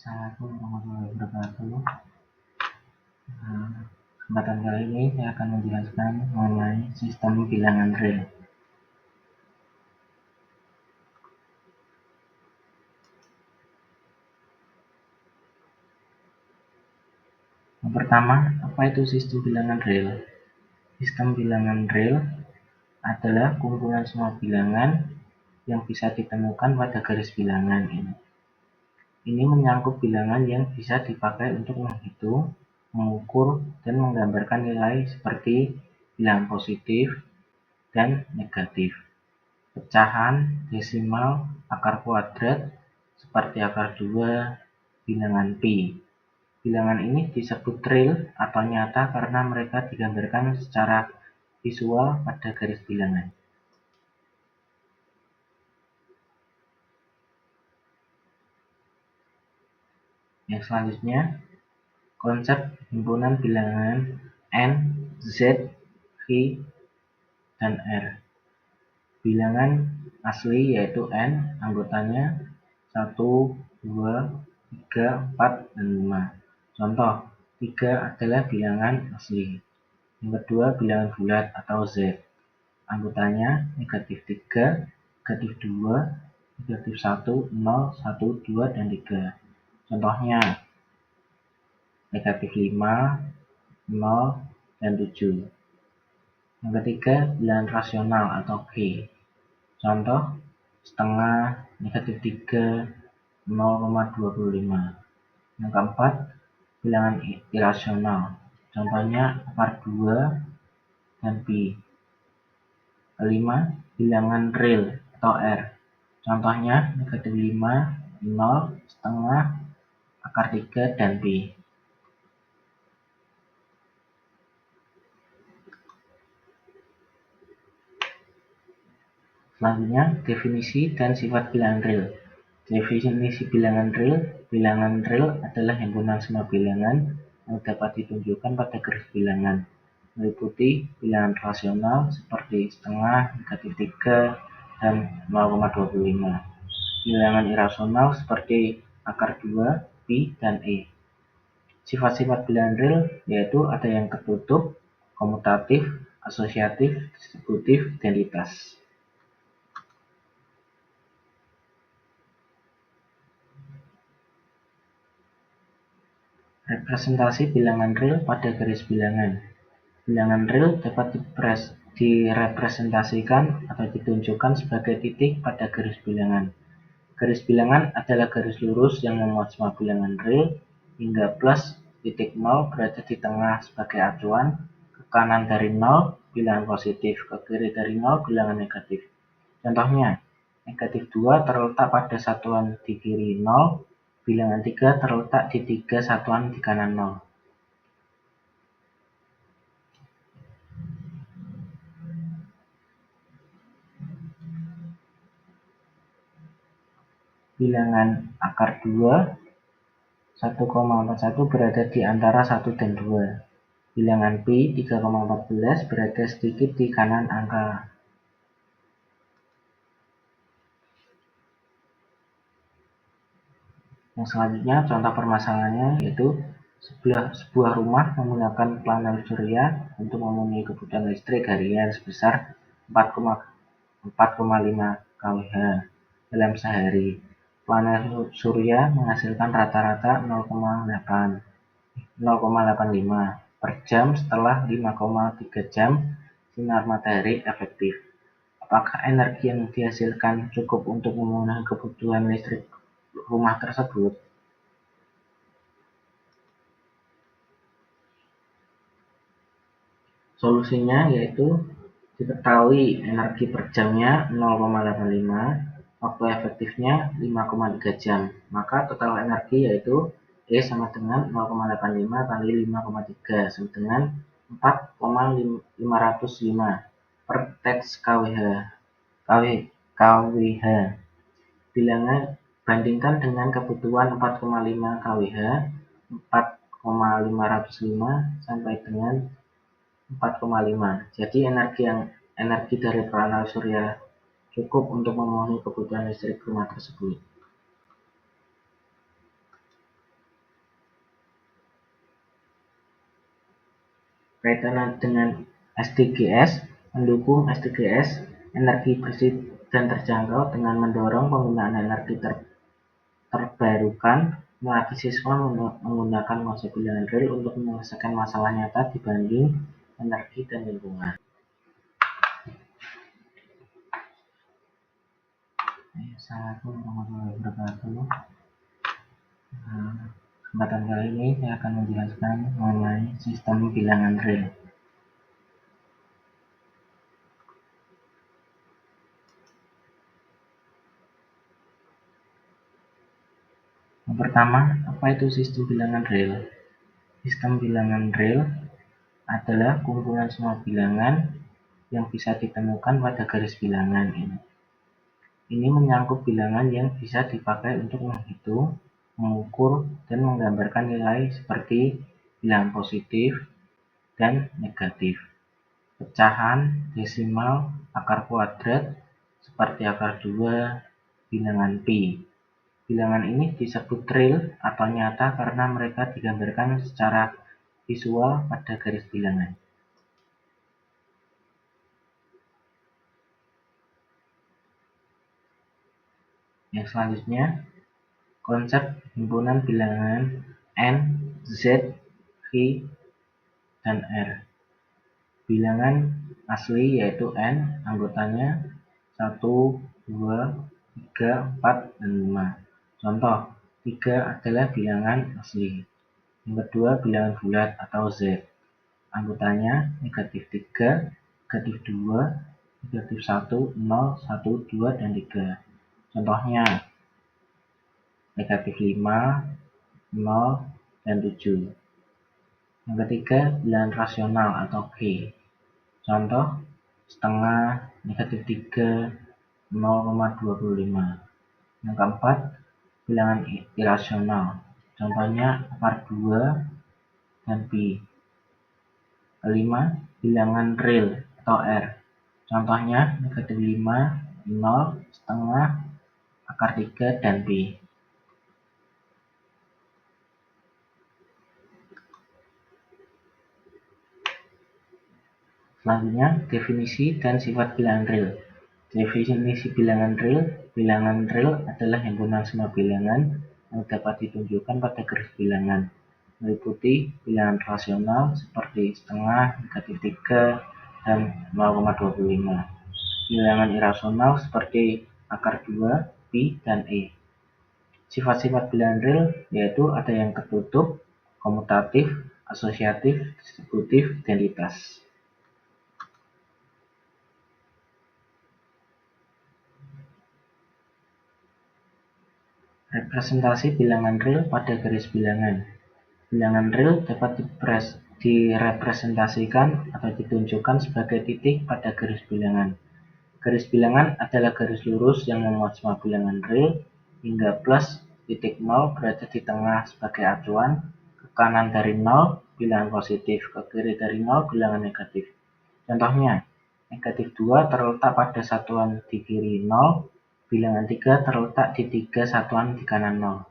Assalamualaikum warahmatullahi wabarakatuh. Kesempatan kali ini saya akan menjelaskan mengenai sistem bilangan real. Yang pertama, apa itu sistem bilangan real? Sistem bilangan real adalah kumpulan semua bilangan yang bisa ditemukan pada garis bilangan ini. Ini menyangkut bilangan yang bisa dipakai untuk menghitung, mengukur, dan menggambarkan nilai seperti bilangan positif dan negatif, pecahan, desimal, akar kuadrat, seperti akar 2, bilangan pi. Bilangan ini disebut real atau nyata karena mereka digambarkan secara visual pada garis bilangan. Yang selanjutnya, konsep himpunan bilangan N, Z, V, dan R. Bilangan asli yaitu N, anggotanya 1, 2, 3, 4, dan 5. Contoh, 3 adalah bilangan asli. Yang kedua, bilangan bulat atau Z. Anggotanya negatif 3, negatif 2, negatif 1, 0, 1, 2, dan 3. Contohnya, negatif 5, 0, dan 7. Yang ketiga, bilangan rasional atau G. Contoh, setengah, negatif 3, 0,25. Yang keempat, bilangan irasional. Contohnya akar 2 dan pi. Kelima, bilangan real atau R. Contohnya negatif 5, 0, setengah, akar 3, dan pi. Selanjutnya, definisi dan sifat bilangan real. Definisi bilangan real adalah himpunan semua bilangan yang dapat ditunjukkan pada garis bilangan, meliputi bilangan rasional seperti setengah, negatif 3, dan 0,25. Bilangan irasional seperti akar 2, pi, dan e. Sifat-sifat bilangan real yaitu ada yang tertutup, komutatif, asosiatif, distributif, identitas. Representasi bilangan real pada garis bilangan. Bilangan real dapat direpresentasikan atau ditunjukkan sebagai titik pada garis bilangan. Garis bilangan adalah garis lurus yang memuat semua bilangan real hingga plus titik 0 berada di tengah sebagai acuan. Ke kanan dari 0 bilangan positif, ke kiri dari 0 bilangan negatif. Contohnya, negatif 2 terletak pada satuan di kiri 0, bilangan 3 terletak di 3 satuan di kanan 0. Bilangan akar 2, 1,41 berada di antara 1 dan 2. Bilangan pi, 3,14 berada sedikit di kanan angka. Yang selanjutnya, contoh permasalahannya yaitu sebuah rumah menggunakan panel surya untuk memenuhi kebutuhan listrik harian sebesar 4,5 kWh dalam sehari. Panel surya menghasilkan rata-rata 0,85 per jam setelah 5,3 jam sinar matahari efektif. Apakah energi yang dihasilkan cukup untuk memenuhi kebutuhan listrik rumah tersebut? Solusinya yaitu diketahui energi per jamnya 0,85, waktu efektifnya 5,3 jam. Maka total energi yaitu E sama dengan 0,85 kali 5,3 sama dengan 4,505 per teks kWh. Bilangan bandingkan dengan kebutuhan 4,5 kWh, 4,505 sampai dengan 4,5. Jadi energi dari panel surya cukup untuk memenuhi kebutuhan listrik rumah tersebut. Kaitan dengan SDGs, mendukung SDGs energi bersih dan terjangkau dengan mendorong penggunaan energi terbarukan, melatih siswa menggunakan konsep bilangan real untuk menyelesaikan masalah nyata dibanding energi dan lingkungan. Assalamualaikum warahmatullahi wabarakatuh. Kesempatan kali ini saya akan menjelaskan mengenai sistem bilangan real. Yang pertama, apa itu sistem bilangan real? Sistem bilangan real adalah kumpulan semua bilangan yang bisa ditemukan pada garis bilangan ini. Ini menyangkut bilangan yang bisa dipakai untuk menghitung, mengukur, dan menggambarkan nilai seperti bilangan positif dan negatif, pecahan, desimal, akar kuadrat, seperti akar 2, bilangan pi. Bilangan ini disebut real atau nyata karena mereka digambarkan secara visual pada garis bilangan. Yang selanjutnya, konsep himpunan bilangan N, Z, V, dan R. Bilangan asli yaitu N, anggotanya 1, 2, 3, 4, dan 5. Contoh, 3 adalah bilangan asli. Yang kedua, bilangan bulat atau Z. Anggotanya negatif 3, negatif 2, negatif 1, 0, 1, 2, dan 3. Contohnya, negatif 5, 0, dan 7. Yang ketiga, bilangan rasional atau G. Contoh, setengah, negatif 3, 0,25. Yang keempat, bilangan irasional. Contohnya, akar 2 dan pi. Kelima, bilangan real atau R. Contohnya, negatif 5, 0, setengah, akar 3, dan pi. Selanjutnya, definisi dan sifat bilangan real. Definisi bilangan real adalah himpunan semua bilangan yang dapat ditunjukkan pada garis bilangan, meliputi bilangan rasional seperti setengah, negatif 3, dan 0,25. Bilangan irasional seperti akar 2, pi, dan e. Sifat-sifat bilangan real yaitu ada yang tertutup, komutatif, asosiatif, distributif, identitas. Representasi bilangan real pada garis bilangan. Bilangan real dapat direpresentasikan atau ditunjukkan sebagai titik pada garis bilangan. Garis bilangan adalah garis lurus yang memuat semua bilangan real hingga plus titik 0 berada di tengah sebagai acuan, ke kanan dari 0 bilangan positif, ke kiri dari 0 bilangan negatif. Contohnya, negatif 2 terletak pada satuan di kiri 0, bilangan 3 terletak di 3 satuan di kanan 0.